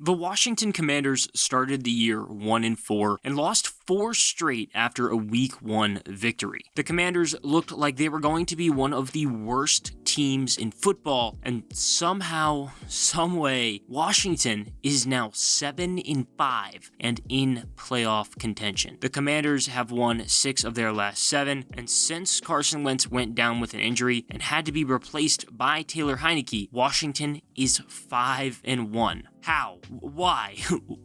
The Washington Commanders started the year 1-4 and lost 4 straight after a Week 1 victory. The Commanders looked like they were going to be one of the worst teams in football, and somehow, someway, Washington is now 7-5 and in playoff contention. The Commanders have won 6 of their last 7, and since Carson Wentz went down with an injury and had to be replaced by Taylor Heinicke, Washington is 5-1. How? Why?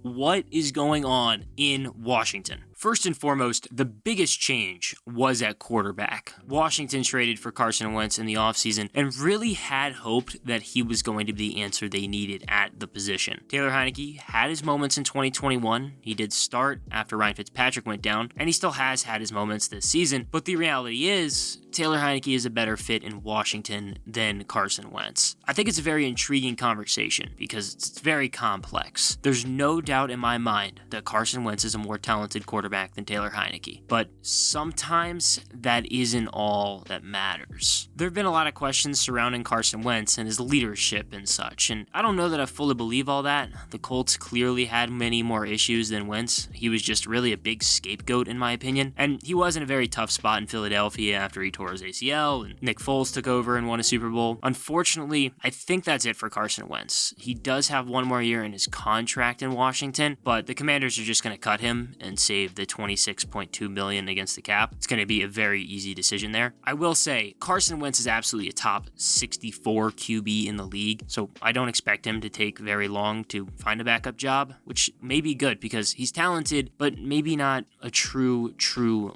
What is going on in Washington? First and foremost, the biggest change was at quarterback. Washington traded for Carson Wentz in the offseason and really had hoped that he was going to be the answer they needed at the position. Taylor Heinicke had his moments in 2021. He did start after Ryan Fitzpatrick went down, and he still has had his moments this season. But the reality is, Taylor Heinicke is a better fit in Washington than Carson Wentz. I think it's a very intriguing conversation because it's very complex. There's no doubt in my mind that Carson Wentz is a more talented quarterback than Taylor Heinicke, but sometimes that isn't all that matters. There have been a lot of questions surrounding Carson Wentz and his leadership and such, and I don't know that I fully believe all that. The Colts clearly had many more issues than Wentz. He was just really a big scapegoat in my opinion, and he was in a very tough spot in Philadelphia after he tore his ACL and Nick Foles took over and won a Super Bowl. Unfortunately, I think that's it for Carson Wentz. He does have one more year in his contract in Washington, but the Commanders are just going to cut him and save the $26.2 million against the cap. It's going to be a very easy decision there. I will say Carson Wentz is absolutely a top 64 QB in the league, so I don't expect him to take very long to find a backup job, which may be good because he's talented, but maybe not a true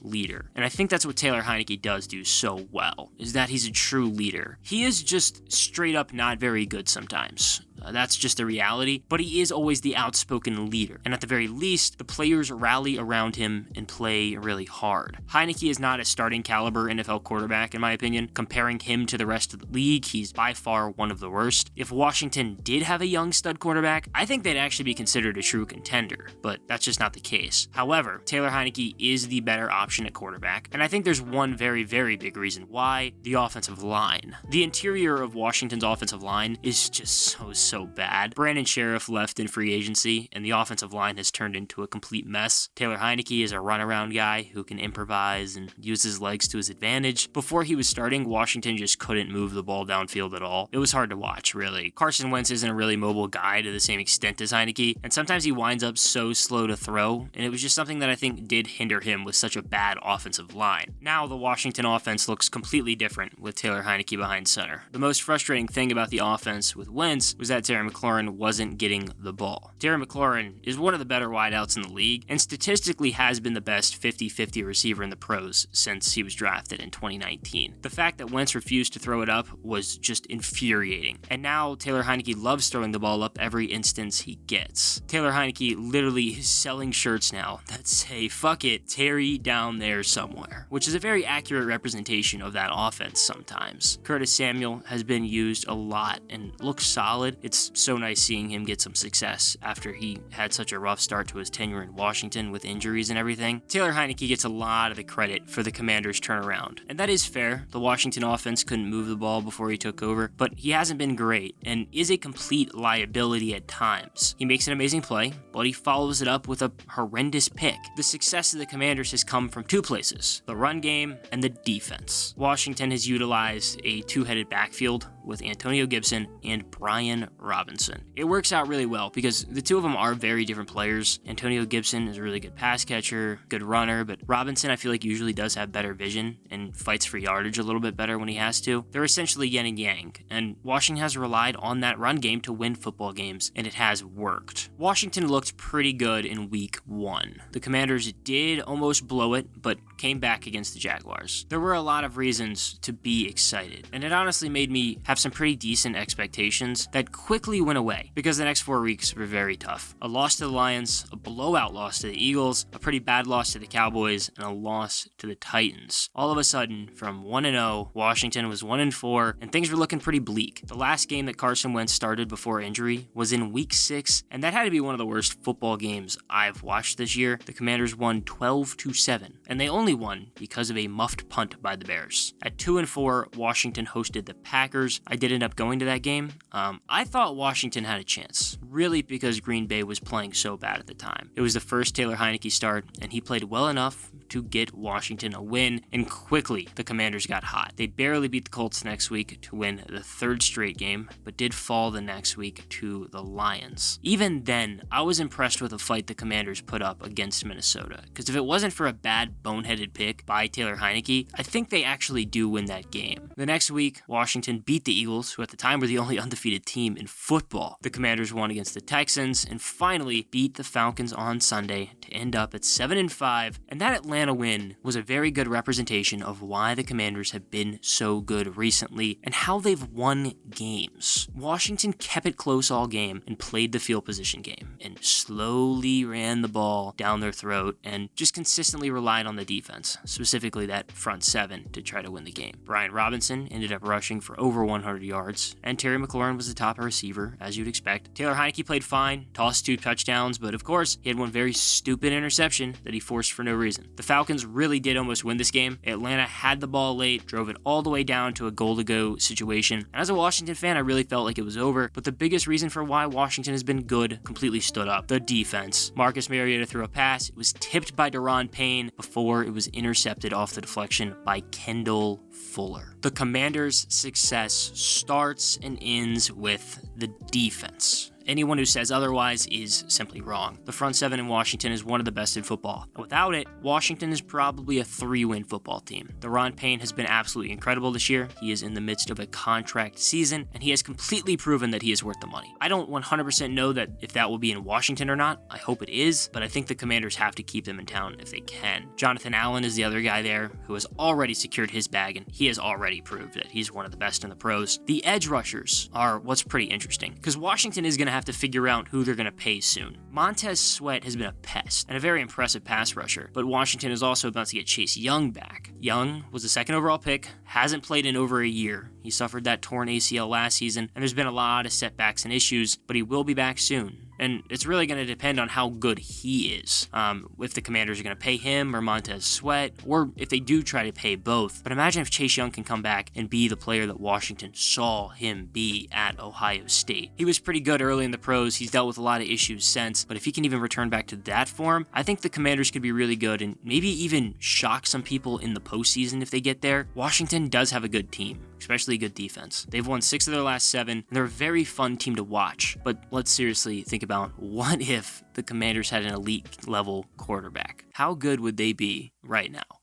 leader. And I think that's what Taylor Heinicke does do so well, is that he's a true leader. He is just straight up not very good sometimes. That's just the reality, but he is always the outspoken leader, and at the very least, the players rally around him and play really hard. Heinicke is not a starting caliber NFL quarterback, in my opinion. Comparing him to the rest of the league, he's by far one of the worst. If Washington did have a young stud quarterback, I think they'd actually be considered a true contender, but that's just not the case. However, Taylor Heinicke is the better option at quarterback, and I think there's one very, very big reason why: the offensive line. The interior of Washington's offensive line is just so bad. Brandon Sheriff left in free agency, and the offensive line has turned into a complete mess. Taylor Heinicke is a runaround guy who can improvise and use his legs to his advantage. Before he was starting, Washington just couldn't move the ball downfield at all. It was hard to watch, really. Carson Wentz isn't a really mobile guy to the same extent as Heinicke, and sometimes he winds up so slow to throw, and it was just something that I think did hinder him with such a bad offensive line. Now the Washington offense looks completely different with Taylor Heinicke behind center. The most frustrating thing about the offense with Wentz was that Terry McLaurin wasn't getting the ball. Terry McLaurin is one of the better wideouts in the league, and statistically has been the best 50-50 receiver in the pros since he was drafted in 2019. The fact that Wentz refused to throw it up was just infuriating, and now Taylor Heinicke loves throwing the ball up every instance he gets. Taylor Heinicke literally is selling shirts now that say, "Fuck it, Terry down there somewhere," which is a very accurate representation of that offense sometimes. Curtis Samuel has been used a lot and looks solid. It's so nice seeing him get some success after he had such a rough start to his tenure in Washington with injuries and everything. Taylor Heinicke gets a lot of the credit for the Commanders' turnaround, and that is fair. The Washington offense couldn't move the ball before he took over, but he hasn't been great and is a complete liability at times. He makes an amazing play, but he follows it up with a horrendous pick. The success of the Commanders has come from two places: the run game and the defense. Washington has utilized a two-headed backfield with Antonio Gibson and Brian Robinson. It works out really well because the two of them are very different players. Antonio Gibson is a really good pass catcher, good runner, but Robinson I feel like usually does have better vision and fights for yardage a little bit better when he has to. They're essentially yin and yang, and Washington has relied on that run game to win football games, and it has worked. Washington looked pretty good in Week 1. The Commanders did almost blow it, but came back against the Jaguars. There were a lot of reasons to be excited, and it honestly made me have some pretty decent expectations that quickly went away because the next 4 weeks were very tough. A loss to the Lions, a blowout loss to the Eagles, a pretty bad loss to the Cowboys, and a loss to the Titans. All of a sudden, from 1-0, Washington was 1-4, and things were looking pretty bleak. The last game that Carson Wentz started before injury was in Week 6, and that had to be one of the worst football games I've watched this year. The Commanders won 12-7, and they only won because of a muffed punt by the Bears. At 2-4, Washington hosted the Packers. I did end up going to that game. I thought thought Washington had a chance, really because Green Bay was playing so bad at the time. It was the first Taylor Heinicke start, and he played well enough to get Washington a win, and quickly the Commanders got hot. They barely beat the Colts next week to win the third straight game, but did fall the next week to the Lions. Even then, I was impressed with the fight the Commanders put up against Minnesota, because if it wasn't for a bad boneheaded pick by Taylor Heinicke, I think they actually do win that game. The next week, Washington beat the Eagles, who at the time were the only undefeated team in football. The Commanders won against the Texans, and finally beat the Falcons on Sunday to end up at 7-5, and that Atlanta win was a very good representation of why the Commanders have been so good recently and how they've won games. Washington kept it close all game and played the field position game and slowly ran the ball down their throat and just consistently relied on the defense, specifically that front seven, to try to win the game. Brian Robinson ended up rushing for over 100 yards, and Terry McLaurin was the top receiver, as you'd expect. Taylor Heinicke played fine, tossed 2 touchdowns, but of course, he had one very stupid interception that he forced for no reason. The Falcons really did almost win this game. Atlanta had the ball late, drove it all the way down to a goal-to-go situation. And as a Washington fan, I really felt like it was over, but the biggest reason for why Washington has been good completely stood up. The defense. Marcus Mariota threw a pass. It was tipped by Daron Payne before it was intercepted off the deflection by Kendall Fuller. The Commanders' success starts and ends with the defense. Anyone who says otherwise is simply wrong. The front seven in Washington is one of the best in football. Without it, Washington is probably a 3-win football team. Daron Payne has been absolutely incredible this year. He is in the midst of a contract season, and he has completely proven that he is worth the money. I don't 100% know that if that will be in Washington or not. I hope it is, but I think the Commanders have to keep them in town if they can. Jonathan Allen is the other guy there who has already secured his bag, and he has already proved that he's one of the best in the pros. The edge rushers are what's pretty interesting, because Washington is going to have to figure out who they're going to pay soon. Montez Sweat has been a pest and a very impressive pass rusher, but Washington is also about to get Chase Young back. Young was the second overall pick, hasn't played in over a year. He suffered that torn ACL last season, and there's been a lot of setbacks and issues, but he will be back soon. And it's really going to depend on how good he is. If the Commanders are going to pay him or Montez Sweat, or if they do try to pay both. But imagine if Chase Young can come back and be the player that Washington saw him be at Ohio State. He was pretty good early in the pros. He's dealt with a lot of issues since. But if he can even return back to that form, I think the Commanders could be really good and maybe even shock some people in the postseason if they get there. Washington does have a good team, especially a good defense. They've won 6 of their last 7, and they're a very fun team to watch. But let's seriously think about what if the Commanders had an elite level quarterback? How good would they be right now?